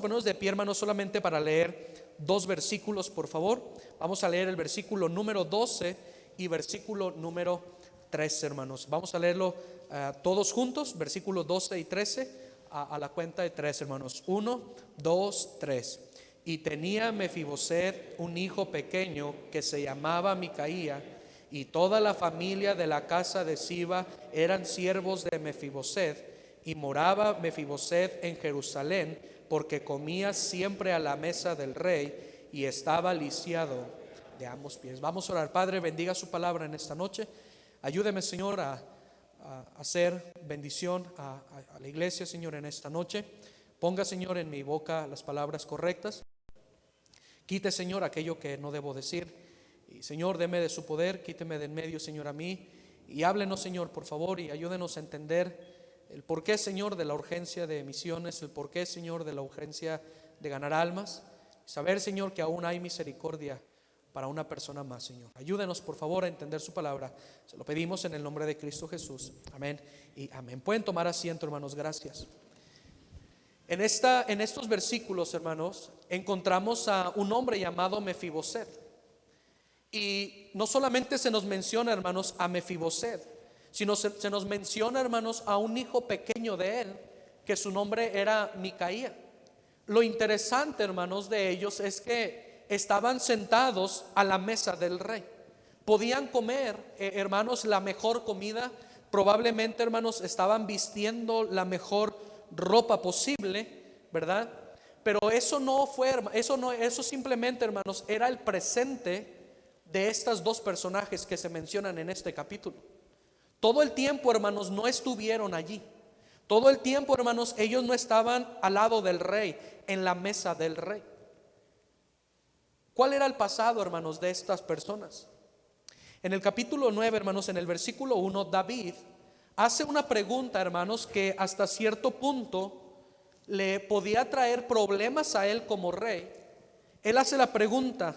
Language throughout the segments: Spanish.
ponernos de pie, hermanos, solamente para leer dos versículos, por favor. Vamos a leer el versículo número 12 y versículo número 13, hermanos. Vamos a leerlo todos juntos, versículos 12 y 13, a la cuenta de 3, hermanos. 1, 2, 3. Y tenía Mefiboset un hijo pequeño que se llamaba Micaía, y toda la familia de la casa de Siba eran siervos de Mefiboset, y moraba Mefiboset en Jerusalén, porque comía siempre a la mesa del rey y estaba lisiado de ambos pies. Vamos a orar. Padre, bendiga su palabra en esta noche. Ayúdeme, Señor, a hacer bendición a la iglesia, Señor, en esta noche. Ponga, Señor, en mi boca las palabras correctas. Quite, Señor, aquello que no debo decir. Y, Señor, deme de su poder, quíteme de en medio, Señor, a mí. Y háblenos, Señor, por favor, y ayúdenos a entender el porqué, Señor, de la urgencia de misiones, el porqué, Señor, de la urgencia de ganar almas. Saber, Señor, que aún hay misericordia para una persona más, Señor. Ayúdenos, por favor, a entender su palabra. Se lo pedimos en el nombre de Cristo Jesús. Amén y amén. Pueden tomar asiento, hermanos. Gracias. En estos versículos, hermanos, encontramos a un hombre llamado Mefiboset. Y no solamente se nos menciona, hermanos, a Mefiboset, sino se nos menciona, hermanos, a un hijo pequeño de él, que su nombre era Micaía. Lo interesante, hermanos, de ellos es que estaban sentados a la mesa del rey. Podían comer, hermanos, la mejor comida. Probablemente, hermanos, estaban vistiendo la mejor ropa posible, ¿verdad? Pero eso no fue, eso simplemente, hermanos, era el presente de estos dos personajes que se mencionan en este capítulo. Todo el tiempo, hermanos, no estuvieron allí. Todo el tiempo, hermanos, ellos no estaban al lado del rey, en la mesa del rey. ¿Cuál era el pasado, hermanos, de estas personas? En el capítulo 9, hermanos, en el versículo 1, David hace una pregunta, hermanos, que hasta cierto punto le podía traer problemas a él como rey. Él hace la pregunta: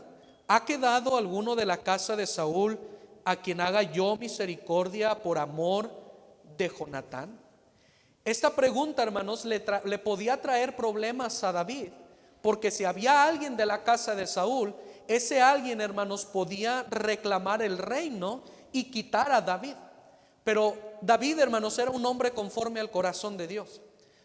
¿ha quedado alguno de la casa de Saúl a quien haga yo misericordia por amor de Jonatán? Esta pregunta, hermanos, le podía traer problemas a David, porque si había alguien de la casa de Saúl, ese alguien, hermanos, podía reclamar el reino y quitar a David. Pero David, hermanos, era un hombre conforme al corazón de Dios.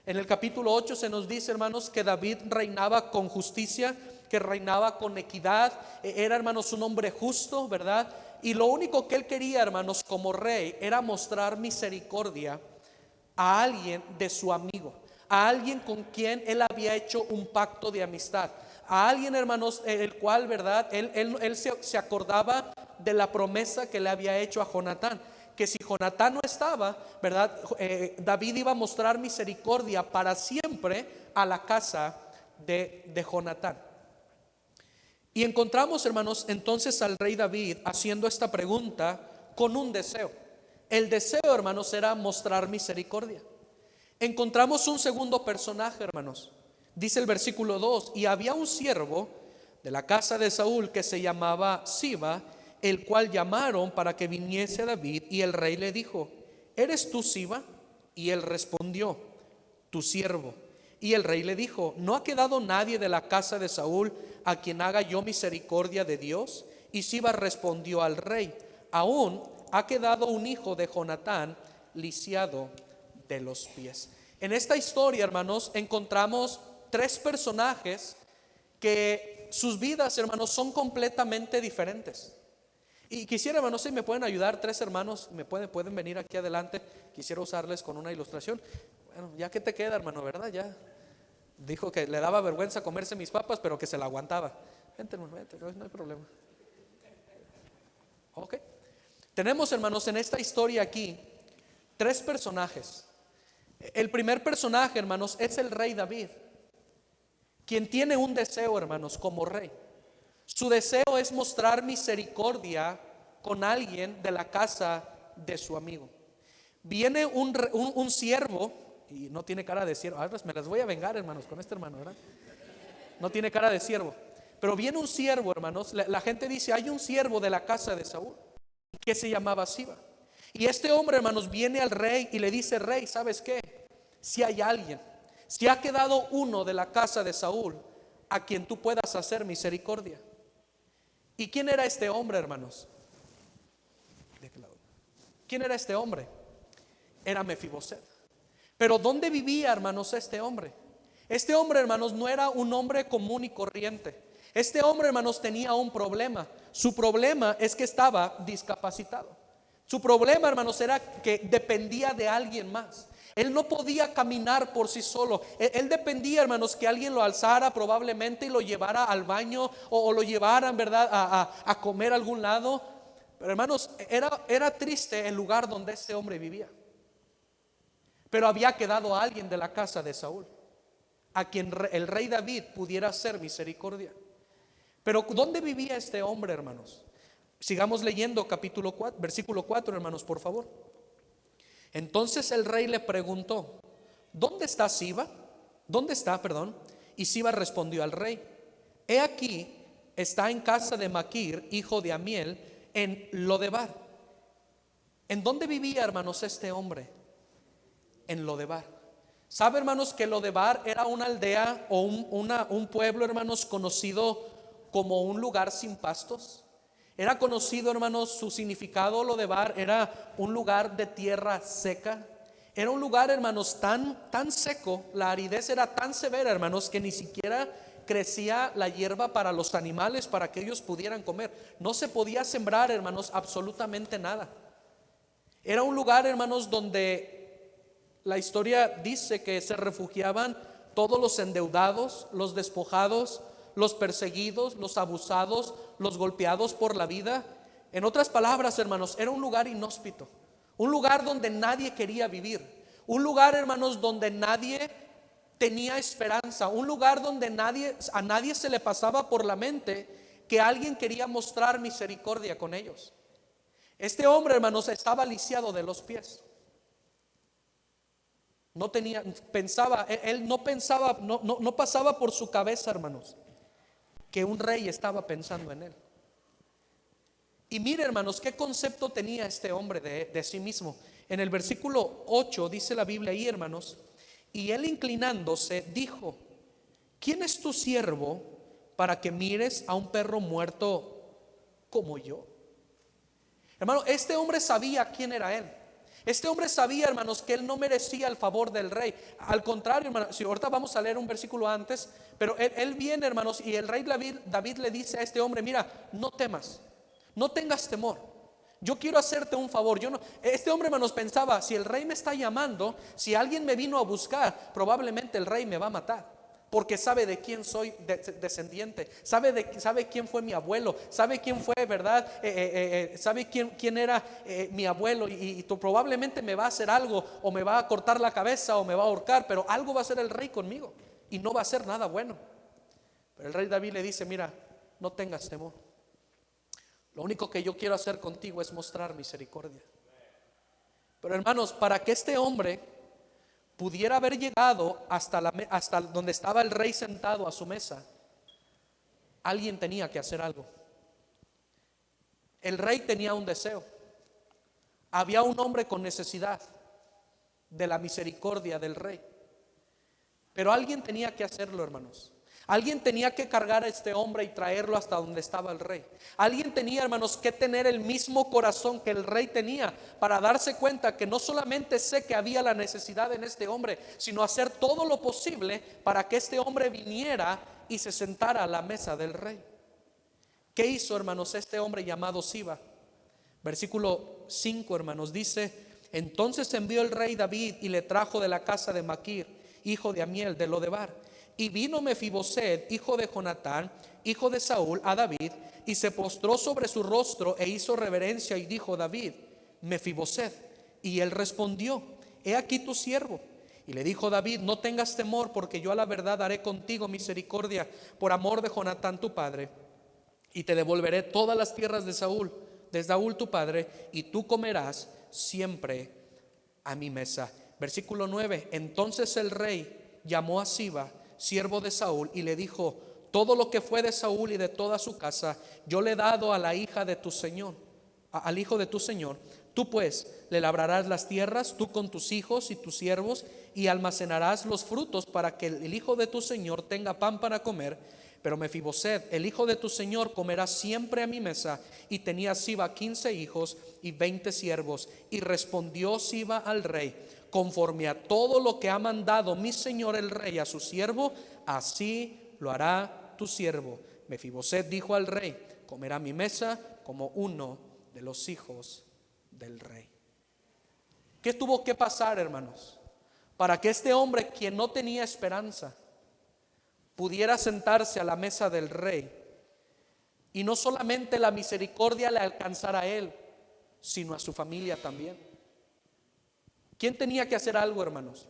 En el capítulo 8 se nos dice, hermanos, que David reinaba con justicia, que reinaba con equidad. Era, hermanos, un hombre justo, ¿verdad? Y lo único que él quería, hermanos, como rey, era mostrar misericordia a alguien de su amigo, a alguien con quien él había hecho un pacto de amistad, a alguien, hermanos, el cual, ¿verdad? Él se acordaba de la promesa que le había hecho a Jonatán, que si Jonatán no estaba, ¿verdad? David iba a mostrar misericordia para siempre a la casa de Jonatán. Y encontramos, hermanos, entonces al rey David haciendo esta pregunta con un deseo. El deseo, hermanos, era mostrar misericordia. Encontramos un segundo personaje, hermanos. Dice el versículo 2: y había un siervo de la casa de Saúl que se llamaba Siba, el cual llamaron para que viniese a David, y el rey le dijo: ¿eres tú Siba? Y él respondió: tu siervo. Y el rey le dijo: ¿no ha quedado nadie de la casa de Saúl a quien haga yo misericordia de Dios? Y Siba respondió al rey: aún ha quedado un hijo de Jonatán lisiado de los pies. En esta historia, hermanos, encontramos tres personajes que sus vidas, hermanos, son completamente diferentes. Y quisiera, hermanos, si me pueden ayudar, tres hermanos, pueden venir aquí adelante. Quisiera usarles con una ilustración. Bueno, ya que te queda, hermano, ¿verdad? Ya dijo que le daba vergüenza comerse mis papas, pero que se la aguantaba. Vente, hermano, vente, no hay problema. Ok. Tenemos, hermanos, en esta historia aquí tres personajes. El primer personaje, hermanos, es el rey David, quien tiene un deseo, hermanos, como rey. Su deseo es mostrar misericordia con alguien de la casa de su amigo. Viene un siervo, y no tiene cara de siervo. Ahora me las voy a vengar, hermanos, con este hermano, ¿verdad? No tiene cara de siervo. Pero viene un siervo, hermanos. La gente dice: hay un siervo de la casa de Saúl que se llamaba Siba. Y este hombre, hermanos, viene al rey y le dice: rey, ¿sabes qué? Si hay alguien si ha quedado uno de la casa de Saúl a quien tú puedas hacer misericordia. ¿Y quién era este hombre, hermanos? ¿Quién era este hombre? Era Mefiboset. Pero ¿dónde vivía, hermanos, este hombre? Este hombre, hermanos, no era un hombre común y corriente. Este hombre, hermanos, tenía un problema. Su problema es que estaba discapacitado. Su problema, hermanos, era que dependía de alguien más. Él no podía caminar por sí solo. Él dependía, hermanos, que alguien lo alzara probablemente y lo llevara al baño o lo llevara, en verdad, a comer a algún lado. Pero, hermanos, era triste el lugar donde este hombre vivía. Pero había quedado alguien de la casa de Saúl a quien el rey David pudiera hacer misericordia. Pero ¿dónde vivía este hombre, hermanos? Sigamos leyendo capítulo 4, versículo 4, hermanos, por favor. Entonces el rey le preguntó: ¿dónde está Siba? ¿Dónde está, perdón? Y Siba respondió al rey: he aquí, está en casa de Maquir, hijo de Amiel, en Lodebar. ¿En dónde vivía, hermanos, este hombre? En Lodebar. ¿Sabe, hermanos, que Lodebar era una aldea o un pueblo, hermanos, conocido como un lugar sin pastos? Era conocido, hermanos, su significado. Lodebar era un lugar de tierra seca. Era un lugar, hermanos, tan seco. La aridez era tan severa, hermanos, que ni siquiera crecía la hierba para los animales, para que ellos pudieran comer. No se podía sembrar, hermanos, absolutamente nada. Era un lugar, hermanos, donde la historia dice que se refugiaban todos los endeudados, los despojados, los perseguidos, los abusados, los golpeados por la vida. En otras palabras, hermanos, era un lugar inhóspito, un lugar donde nadie quería vivir, un lugar, hermanos, donde nadie tenía esperanza, un lugar donde a nadie se le pasaba por la mente que alguien quería mostrar misericordia con ellos. Este hombre, hermanos, estaba lisiado de los pies. No pasaba por su cabeza, hermanos, que un rey estaba pensando en él. Y mire, hermanos, qué concepto tenía este hombre de sí mismo. En el versículo 8 dice la Biblia ahí, hermanos: y él, inclinándose, dijo: ¿quién es tu siervo para que mires a un perro muerto como yo? Hermano, este hombre sabía quién era él. Este hombre sabía, hermanos, que él no merecía el favor del rey. Al contrario, hermanos, si ahorita vamos a leer un versículo antes, pero él viene, hermanos, y el rey David le dice a este hombre: mira, no temas, no tengas temor. Yo quiero hacerte un favor. Este hombre, hermanos, pensaba: si el rey me está llamando, si alguien me vino a buscar, probablemente el rey me va a matar, porque sabe de quién soy descendiente, sabe quién fue mi abuelo, sabe quién fue, ¿verdad? Sabe quién era mi abuelo, y probablemente me va a hacer algo, o me va a cortar la cabeza, o me va a ahorcar, pero algo va a hacer el rey conmigo, y no va a ser nada bueno. Pero el rey David le dice: mira, no tengas temor. Lo único que yo quiero hacer contigo es mostrar misericordia. Pero, hermanos, para que este hombre pudiera haber llegado hasta donde estaba el rey sentado a su mesa, alguien tenía que hacer algo. El rey tenía un deseo. Había un hombre con necesidad de la misericordia del rey. Pero alguien tenía que hacerlo, hermanos. Alguien tenía que cargar a este hombre y traerlo hasta donde estaba el rey. Alguien tenía, hermanos, que tener el mismo corazón que el rey tenía, para darse cuenta que no solamente sé que había la necesidad en este hombre, sino hacer todo lo posible para que este hombre viniera y se sentara a la mesa del rey. ¿Qué hizo, hermanos, este hombre llamado Siba? Versículo 5, hermanos, dice: entonces envió el rey David y le trajo de la casa de Maquir, hijo de Amiel, de Lodebar. Y vino Mefiboset, hijo de Jonatán, hijo de Saúl, a David, y se postró sobre su rostro e hizo reverencia, y dijo David: Mefiboset. Y él respondió: he aquí tu siervo. Y le dijo David: no tengas temor, porque yo a la verdad haré contigo misericordia por amor de Jonatán tu padre, y te devolveré todas las tierras de Saúl tu padre, y tú comerás siempre a mi mesa. Versículo 9: entonces el rey llamó a Siba, siervo de Saúl, y le dijo: todo lo que fue de Saúl y de toda su casa yo le he dado a la hija de tu señor, al hijo de tu señor. Tú pues le labrarás las tierras, tú con tus hijos y tus siervos, y almacenarás los frutos para que el hijo de tu señor tenga pan para comer. Pero Mefiboset, el hijo de tu señor, comerá siempre a mi mesa. Y tenía Siba 15 hijos y 20 siervos. Y respondió Siba al rey: conforme a todo lo que ha mandado mi señor el rey a su siervo, así lo hará tu siervo. Mefiboset dijo al rey: comerá a mi mesa como uno de los hijos del rey. ¿Qué tuvo que pasar, hermanos, para que este hombre, quien no tenía esperanza, pudiera sentarse a la mesa del rey? Y no solamente la misericordia le alcanzara a él, sino a su familia también. ¿Quién tenía que hacer algo, hermanos?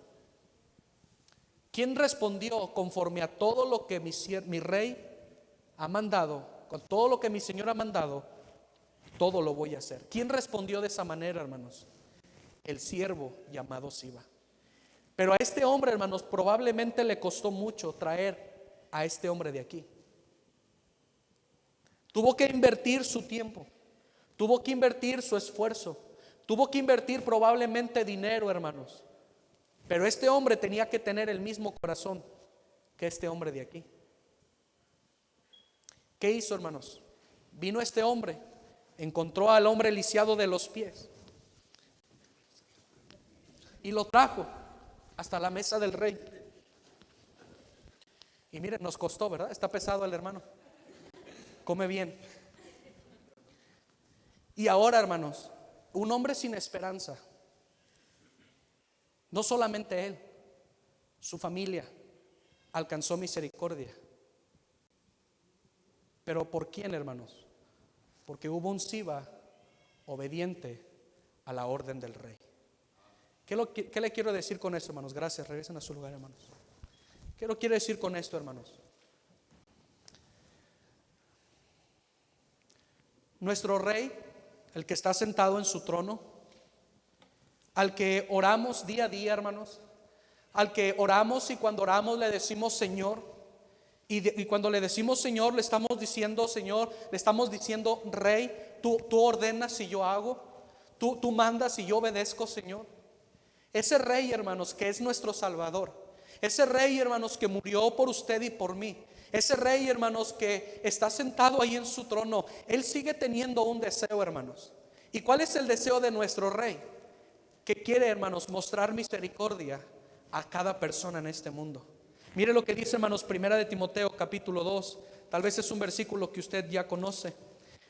¿Quién respondió conforme a todo lo que mi rey ha mandado, con todo lo que mi señor ha mandado? Todo lo voy a hacer. ¿Quién respondió de esa manera, hermanos? El siervo llamado Siba. Pero a este hombre, hermanos, probablemente le costó mucho traer a este hombre de aquí. Tuvo que invertir su tiempo, tuvo que invertir su esfuerzo, tuvo que invertir probablemente dinero, hermanos. Pero este hombre tenía que tener el mismo corazón que este hombre de aquí. ¿Qué hizo, hermanos? Vino este hombre, encontró al hombre lisiado de los pies y lo trajo hasta la mesa del rey. Y miren, nos costó, ¿verdad? Está pesado el hermano. Come bien. Y ahora, hermanos, un hombre sin esperanza, no solamente él, su familia alcanzó misericordia. ¿Pero por quién, hermanos? Porque hubo un Siba obediente a la orden del rey. ¿Qué le quiero decir con esto, hermanos? Gracias, regresen a su lugar, hermanos. ¿Qué lo quiero decir con esto, hermanos? Nuestro rey, el que está sentado en su trono, al que oramos día a día, hermanos, al que oramos y cuando oramos le decimos Señor, y cuando le decimos Señor le estamos diciendo Señor, le estamos diciendo Rey, tú ordenas y yo hago, tú mandas y yo obedezco, Señor. Ese Rey, hermanos, que es nuestro Salvador, ese Rey, hermanos, que murió por usted y por mí, ese Rey, hermanos, que está sentado ahí en su trono, Él sigue teniendo un deseo, hermanos. ¿Y cuál es el deseo de nuestro Rey? Que quiere, hermanos, mostrar misericordia a cada persona en este mundo. Mire lo que dice, hermanos, Primera de Timoteo capítulo 2. Tal vez es un versículo que usted ya conoce.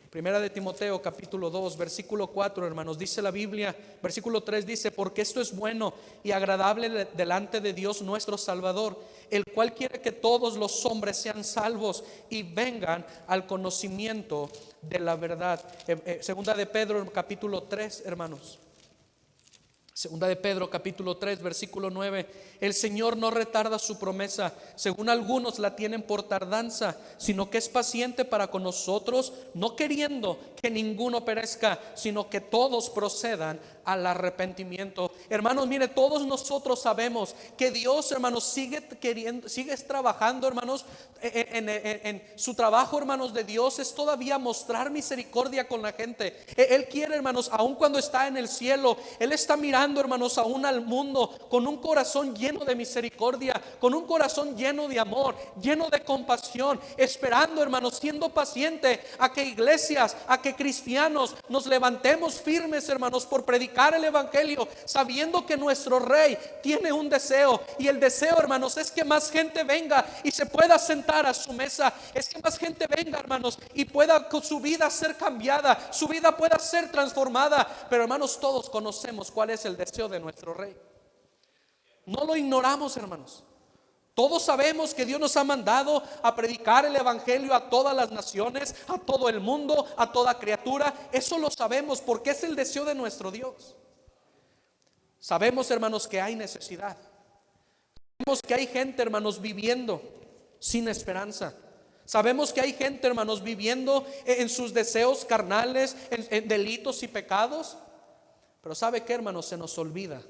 Primera de Timoteo capítulo 2 versículo 4, hermanos, dice la Biblia, versículo 3 dice: porque esto es bueno y agradable delante de Dios nuestro Salvador, el cual quiere que todos los hombres sean salvos y vengan al conocimiento de la verdad. Segunda de Pedro capítulo 3, hermanos. Segunda de Pedro capítulo 3 versículo 9: el Señor no retarda su promesa, según algunos la tienen por tardanza, sino que es paciente para con nosotros, no queriendo que ninguno perezca, sino que todos procedan al arrepentimiento. Hermanos, mire, todos nosotros sabemos que Dios, hermanos, sigue trabajando, hermanos, en su trabajo, hermanos, de Dios es todavía mostrar misericordia con la gente. Él quiere, hermanos, aun cuando está en el cielo, Él está mirando, hermanos, aún al mundo con un corazón lleno de misericordia, con un corazón lleno de amor, lleno de compasión, esperando, hermanos, siendo paciente a que iglesias, a que cristianos nos levantemos firmes, hermanos, por predicar el evangelio, sabiendo que nuestro Rey tiene un deseo, y el deseo, hermanos, es que más gente venga y se pueda sentar a su mesa, es que más gente venga, hermanos, y pueda con su vida ser cambiada, su vida pueda ser transformada. Pero, hermanos, todos conocemos cuál es el deseo de nuestro Rey. No lo ignoramos, hermanos. Todos sabemos que Dios nos ha mandado a predicar el evangelio a todas las naciones, a todo el mundo, a toda criatura. Eso lo sabemos porque es el deseo de nuestro Dios. Sabemos, hermanos, que hay necesidad. Sabemos que hay gente, hermanos, viviendo sin esperanza. Sabemos que hay gente, hermanos, viviendo en sus deseos carnales, en delitos y pecados. Pero ¿sabe qué, hermanos? Se nos olvida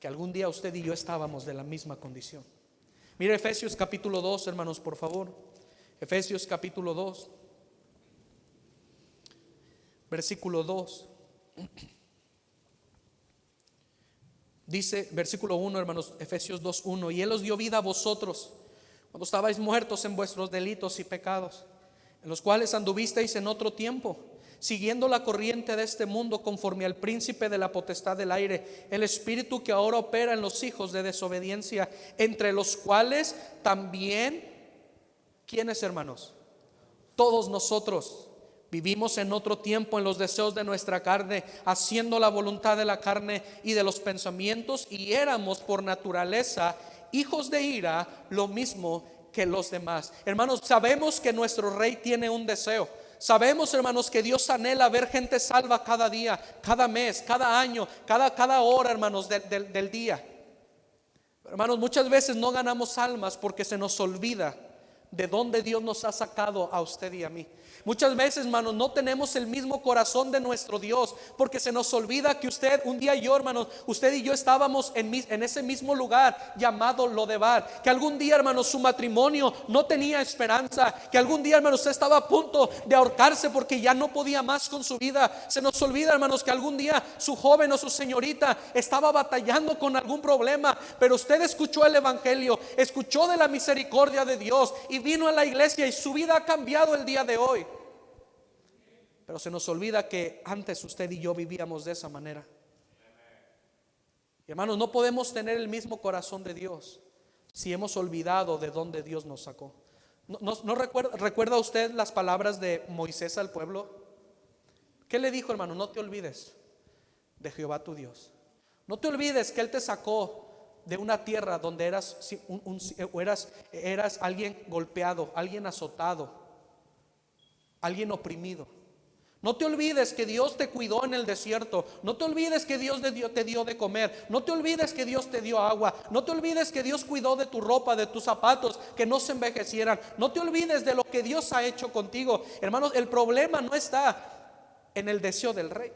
que algún día usted y yo estábamos de la misma condición. Mire Efesios capítulo 2, hermanos, por favor. Efesios capítulo 2, versículo 2. Dice versículo 1, hermanos, Efesios 2:1, y Él os dio vida a vosotros cuando estabais muertos en vuestros delitos y pecados, en los cuales anduvisteis en otro tiempo, siguiendo la corriente de este mundo, conforme al príncipe de la potestad del aire, el espíritu que ahora opera en los hijos de desobediencia, entre los cuales también, ¿quiénes, hermanos? Todos nosotros vivimos en otro tiempo en los deseos de nuestra carne, haciendo la voluntad de la carne y de los pensamientos, y éramos por naturaleza hijos de ira, lo mismo que los demás. Hermanos, sabemos que nuestro Rey tiene un deseo. Sabemos, hermanos, que Dios anhela ver gente salva cada día, cada mes, cada año, cada hora, hermanos, del día. Hermanos, muchas veces no ganamos almas porque se nos olvida de dónde Dios nos ha sacado a usted y a mí. Muchas veces, hermanos, no tenemos el mismo corazón de nuestro Dios, porque se nos olvida que usted, un día yo, hermanos, usted y yo estábamos en ese mismo lugar llamado Lodebar. Que algún día, hermanos, su matrimonio no tenía esperanza. Que algún día, hermanos, usted estaba a punto de ahorcarse porque ya no podía más con su vida. Se nos olvida, hermanos, que algún día su joven o su señorita estaba batallando con algún problema, pero usted escuchó el evangelio, escuchó de la misericordia de Dios y vino a la iglesia, y su vida ha cambiado el día de hoy. Pero se nos olvida que antes usted y yo vivíamos de esa manera. Y hermanos, no podemos tener el mismo corazón de Dios si hemos olvidado de dónde Dios nos sacó. ¿No recuerda usted las palabras de Moisés al pueblo? ¿Qué le dijo, hermano? No te olvides de Jehová tu Dios. No te olvides que Él te sacó de una tierra donde eras alguien golpeado, alguien azotado, alguien oprimido. No te olvides que Dios te cuidó en el desierto. No te olvides que Dios te dio de comer. No te olvides que Dios te dio agua. No te olvides que Dios cuidó de tu ropa, de tus zapatos, que no se envejecieran. No te olvides de lo que Dios ha hecho contigo. Hermanos, el problema no está en el deseo del rey.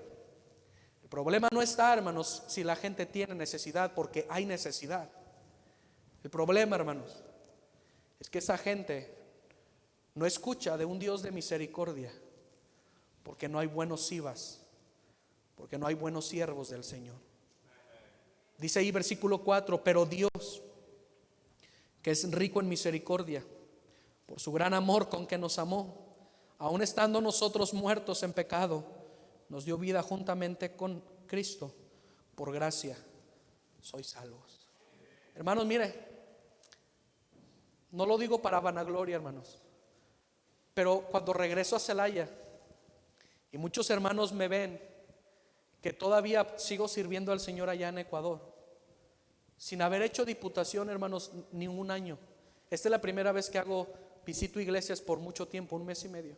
El problema no está, hermanos, si la gente tiene necesidad, porque hay necesidad. El problema, hermanos, es que esa gente no escucha de un Dios de misericordia, porque no hay buenos sivas, porque no hay buenos siervos del Señor. Dice ahí versículo 4, pero Dios, que es rico en misericordia, por su gran amor con que nos amó, aun estando nosotros muertos en pecado, nos dio vida juntamente con Cristo. Por gracia sois salvos. Hermanos, mire, no lo digo para vanagloria, hermanos, pero cuando regreso a Celaya y muchos hermanos me ven que todavía sigo sirviendo al Señor allá en Ecuador, sin haber hecho diputación, hermanos, ni un año. Esta es la primera vez que visito iglesias por mucho tiempo, 1 mes y medio.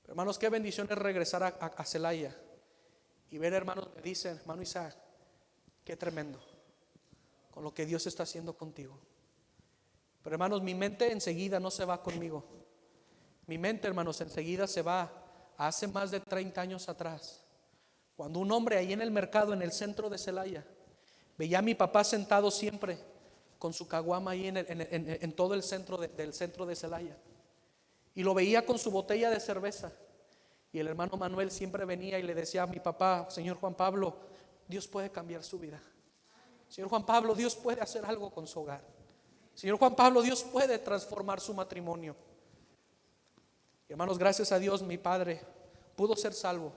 Hermanos, qué bendición es regresar a Celaya y ver hermanos me dicen, hermano Isaac, qué tremendo con lo que Dios está haciendo contigo. Pero hermanos, mi mente enseguida no se va conmigo. Mi mente, hermanos, enseguida se va a hace más de 30 años atrás, cuando un hombre ahí en el mercado, en el centro de Celaya, veía a mi papá sentado siempre con su caguama ahí en todo el centro del centro de Celaya, y lo veía con su botella de cerveza. Y el hermano Manuel siempre venía y le decía a mi papá, señor Juan Pablo, Dios puede cambiar su vida. Señor Juan Pablo, Dios puede hacer algo con su hogar. Señor Juan Pablo, Dios puede transformar su matrimonio. Y hermanos, gracias a Dios mi padre pudo ser salvo.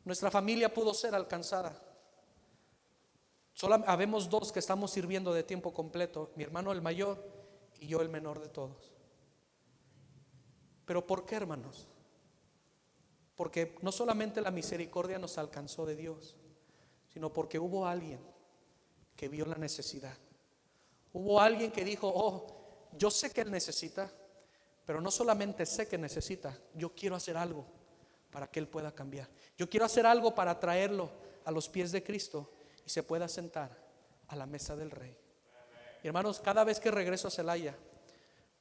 Nuestra familia pudo ser alcanzada. Solo habemos 2 que estamos sirviendo de tiempo completo, mi hermano el mayor y yo el menor de todos. Pero ¿por qué, hermanos? Porque no solamente la misericordia nos alcanzó de Dios, sino porque hubo alguien que vio la necesidad. Hubo alguien que dijo, yo sé que él necesita, pero no solamente sé que necesita, yo quiero hacer algo para que él pueda cambiar. Yo quiero hacer algo para traerlo a los pies de Cristo y se pueda sentar a la mesa del Rey. Y hermanos, cada vez que regreso a Celaya,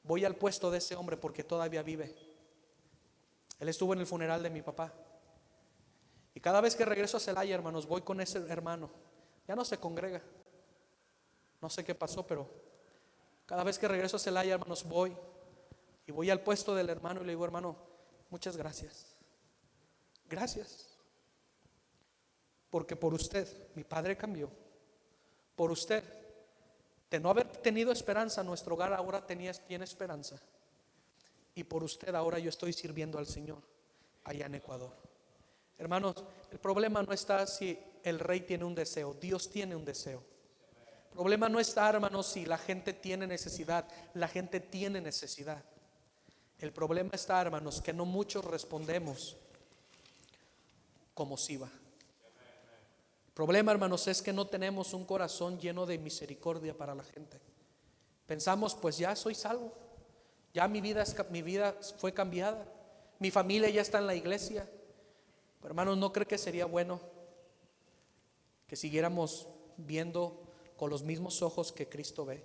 voy al puesto de ese hombre porque todavía vive. Él estuvo en el funeral de mi papá. Y cada vez que regreso a Celaya, hermanos, voy con ese hermano. Ya no se congrega. No sé qué pasó, pero cada vez que regreso a Celaya, hermanos, voy al puesto del hermano y le digo, hermano, muchas gracias. Gracias. Porque por usted mi padre cambió. Por usted, de no haber tenido esperanza, nuestro hogar ahora tiene esperanza. Y por usted ahora yo estoy sirviendo al Señor allá en Ecuador. Hermanos, el problema no está si el rey tiene un deseo. Dios tiene un deseo. El problema no está, hermanos, si la gente tiene necesidad. La gente tiene necesidad. El problema está, hermanos, que no muchos respondemos como Siba. El problema, hermanos, es que no tenemos un corazón lleno de misericordia para la gente. Pensamos, pues ya soy salvo, ya mi vida fue cambiada, mi familia ya está en la iglesia. Pero, hermanos, ¿no cree que sería bueno que siguiéramos viendo con los mismos ojos que Cristo ve?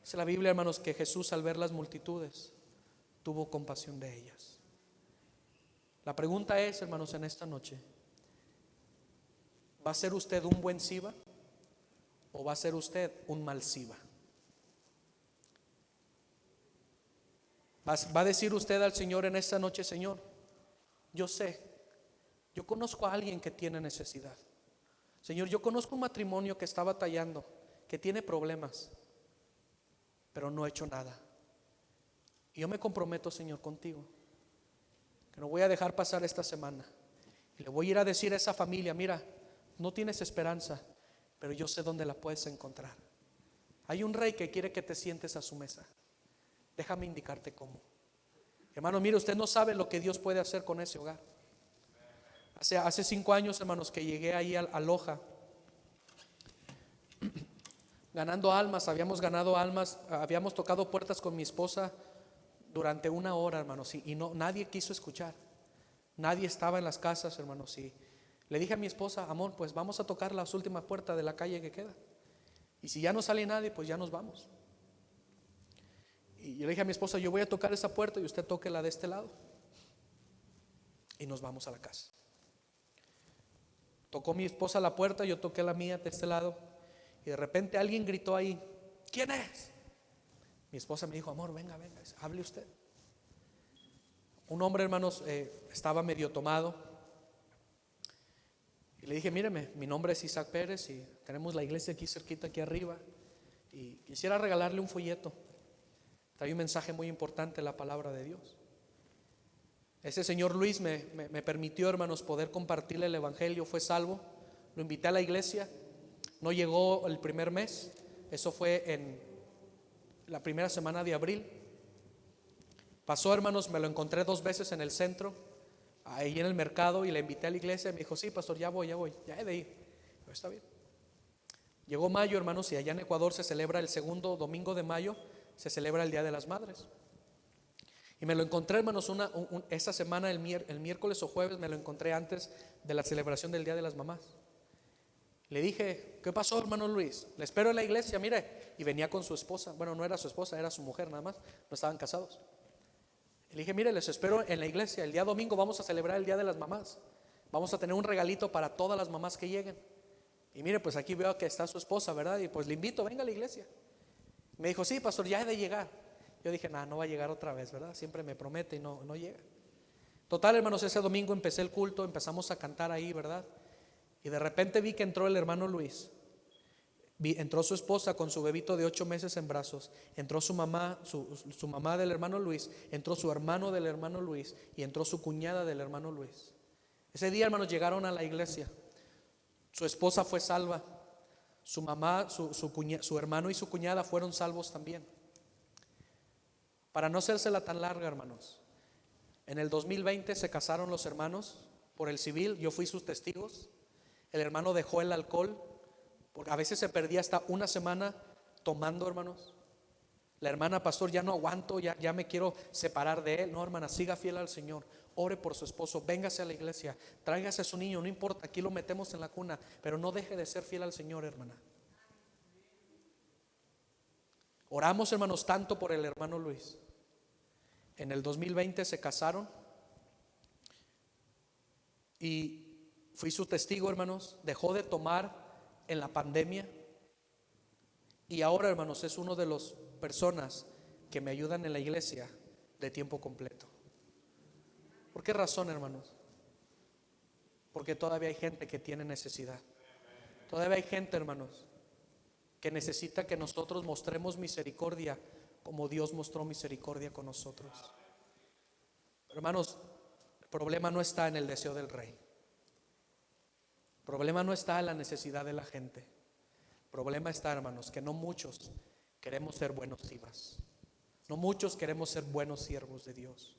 Dice la Biblia, hermanos, que Jesús, al ver las multitudes, tuvo compasión de ellas. La pregunta es, hermanos, en esta noche, ¿va a ser usted un buen Siba o va a ser usted un mal Siba? ¿Va a decir usted al Señor en esta noche: Señor, yo conozco a alguien que tiene necesidad? Señor, yo conozco un matrimonio que está batallando, que tiene problemas, pero no he hecho nada. Y yo me comprometo, Señor, contigo, que no voy a dejar pasar esta semana. Y le voy a ir a decir a esa familia: mira, no tienes esperanza, pero yo sé dónde la puedes encontrar. Hay un rey que quiere que te sientes a su mesa. Déjame indicarte cómo. Hermano, mire, usted no sabe lo que Dios puede hacer con ese hogar. Hace 5 años, hermanos, que llegué ahí a Loja, ganando almas. Habíamos ganado almas, habíamos tocado puertas con mi esposa durante 1 hora, hermanos, y no, nadie quiso escuchar. Nadie estaba en las casas, hermanos, y le dije a mi esposa: amor, pues vamos a tocar las últimas puertas de la calle que queda, y si ya no sale nadie, pues ya nos vamos. Y yo le dije a mi esposa: yo voy a tocar esa puerta y usted toque la de este lado, y nos vamos a la casa. Tocó mi esposa la puerta, yo toqué la mía de este lado, y de repente alguien gritó ahí: ¿quién es? Mi esposa me dijo: amor, venga, hable usted. Un hombre, hermanos, estaba medio tomado, y le dije: míreme, mi nombre es Isaac Pérez y tenemos la iglesia aquí cerquita, aquí arriba, y quisiera regalarle un folleto. Trae un mensaje muy importante, la palabra de Dios. Ese señor Luis me permitió, hermanos, poder compartirle el evangelio. Fue salvo, lo invité a la iglesia. No llegó el primer mes, eso fue en la primera semana de abril. Pasó, hermanos, me lo encontré 2 veces en el centro, ahí en el mercado, y le invité a la iglesia. Me dijo: sí, pastor, ya voy, ya he de ir. Pero está bien. Llegó mayo, hermanos, y allá en Ecuador se celebra el segundo domingo de mayo, se celebra el Día de las Madres. Y me lo encontré, hermanos, esa semana, el miércoles o jueves, me lo encontré antes de la celebración del Día de las Mamás. Le dije: ¿qué pasó, hermano Luis? Le espero en la iglesia, mire. Y venía con su esposa. Bueno, no era su esposa, era su mujer nada más, no estaban casados. Y le dije: mire, les espero en la iglesia. El día domingo vamos a celebrar el Día de las Mamás. Vamos a tener un regalito para todas las mamás que lleguen. Y mire, pues aquí veo que está su esposa, ¿verdad? Y pues le invito, venga a la iglesia. Me dijo: sí, pastor, ya he de llegar. Yo dije: no va a llegar otra vez, ¿verdad? Siempre me promete y no llega. Total, hermanos, ese domingo empecé el culto, empezamos a cantar ahí, ¿verdad? Y de repente vi que entró el hermano Luis. Entró su esposa con su bebito de 8 meses en brazos. Entró su mamá, su mamá del hermano Luis. Entró su hermano del hermano Luis. Y entró su cuñada del hermano Luis. Ese día, hermanos, llegaron a la iglesia. Su esposa fue salva. Su mamá, su hermano y su cuñada fueron salvos también. Para no hacérsela tan larga, hermanos, en el 2020 se casaron los hermanos por el civil. Yo fui sus testigos. El hermano dejó el alcohol, porque a veces se perdía hasta 1 semana tomando, hermanos. La hermana: pastor, ya no aguanto, ya me quiero separar de él. No, hermana, siga fiel al Señor. Ore por su esposo, véngase a la iglesia, tráigase a su niño, no importa, aquí lo metemos en la cuna, pero no deje de ser fiel al Señor, hermana. Oramos, hermanos, tanto por el hermano Luis. En el 2020 se casaron y fui su testigo, hermanos. Dejó de tomar en la pandemia y ahora, hermanos, es uno de las personas que me ayudan en la iglesia de tiempo completo. ¿Por qué razón, hermanos? Porque todavía hay gente que tiene necesidad. Todavía hay gente, hermanos, que necesita que nosotros mostremos misericordia como Dios mostró misericordia con nosotros. Hermanos, el problema no está en el deseo del rey. El problema no está en la necesidad de la gente. El problema está, hermanos, que no muchos queremos ser buenos siervos. No muchos queremos ser buenos siervos de Dios.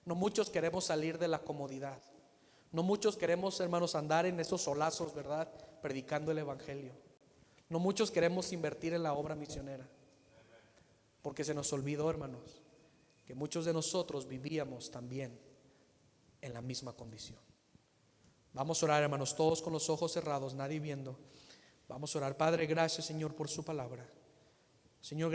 No muchos queremos salir de la comodidad. No muchos queremos, hermanos, andar en esos solazos, ¿verdad? Predicando el evangelio. No muchos queremos invertir en la obra misionera. Porque se nos olvidó, hermanos, que muchos de nosotros vivíamos también en la misma condición. Vamos a orar, hermanos, todos con los ojos cerrados, nadie viendo. Vamos a orar. Padre, gracias, Señor, por su palabra. Señor,